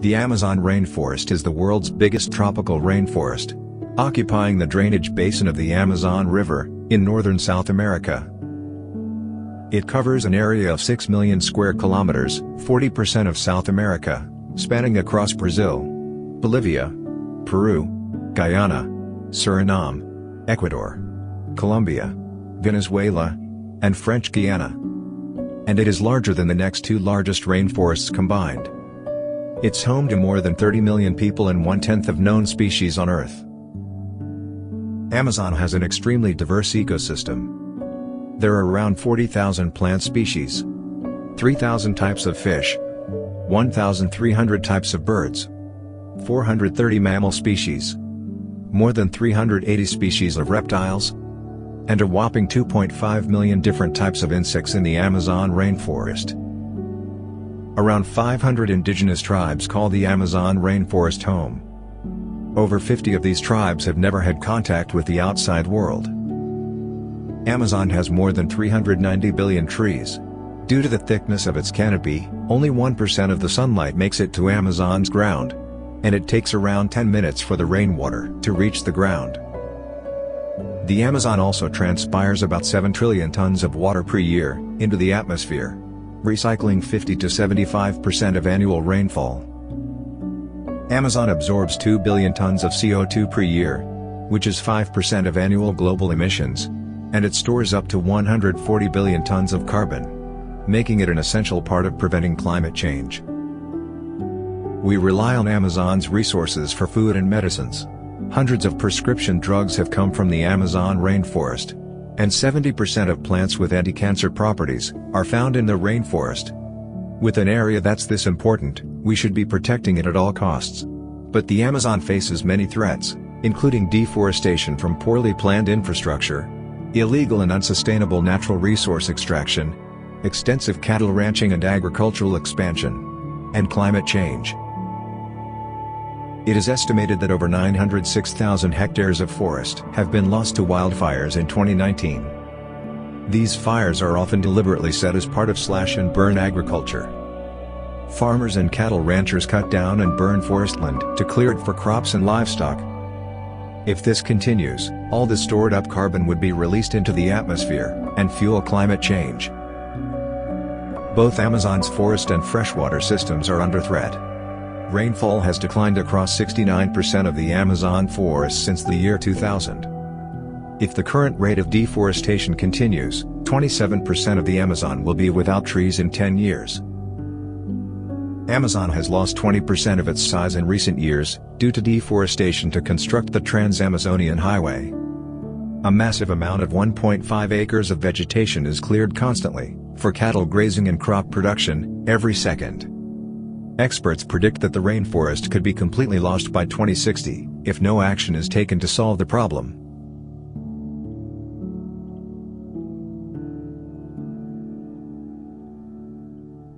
The Amazon rainforest is the world's biggest tropical rainforest, occupying the drainage basin of the Amazon River, in northern South America. It covers an area of 6 million square kilometers, 40% of South America, spanning across Brazil, Bolivia, Peru, Guyana, Suriname, Ecuador, Colombia, Venezuela, and French Guiana. And it is larger than the next two largest rainforests combined. It's home to more than 30 million people and 1/10 of known species on Earth. Amazon has an extremely diverse ecosystem. There are around 40,000 plant species, 3,000 types of fish, 1,300 types of birds, 430 mammal species, more than 380 species of reptiles, and a whopping 2.5 million different types of insects in the Amazon rainforest. Around 500 indigenous tribes call the Amazon rainforest home. Over 50 of these tribes have never had contact with the outside world. Amazon has more than 390 billion trees. Due to the thickness of its canopy, only 1% of the sunlight makes it to Amazon's ground, and it takes around 10 minutes for the rainwater to reach the ground. The Amazon also transpires about 7 trillion tons of water per year into the atmosphere, recycling 50 to 75% of annual rainfall. Amazon absorbs 2 billion tons of CO2 per year, which is 5% of annual global emissions, and it stores up to 140 billion tons of carbon, making it an essential part of preventing climate change. We rely on Amazon's resources for food and medicines. Hundreds of prescription drugs have come from the Amazon rainforest, and 70% of plants with anti-cancer properties are found in the rainforest. With an area that's this important, we should be protecting it at all costs. But the Amazon faces many threats, including deforestation from poorly planned infrastructure, illegal and unsustainable natural resource extraction, extensive cattle ranching and agricultural expansion, and climate change. It is estimated that over 906,000 hectares of forest have been lost to wildfires in 2019. These fires are often deliberately set as part of slash-and-burn agriculture. Farmers and cattle ranchers cut down and burn forest land to clear it for crops and livestock. If this continues, all the stored-up carbon would be released into the atmosphere and fuel climate change. Both Amazon's forest and freshwater systems are under threat. Rainfall has declined across 69% of the Amazon forest since the year 2000. If the current rate of deforestation continues, 27% of the Amazon will be without trees in 10 years. Amazon has lost 20% of its size in recent years, due to deforestation to construct the Trans-Amazonian Highway. A massive amount of 1.5 acres of vegetation is cleared constantly, for cattle grazing and crop production, every second. Experts predict that the rainforest could be completely lost by 2060, if no action is taken to solve the problem.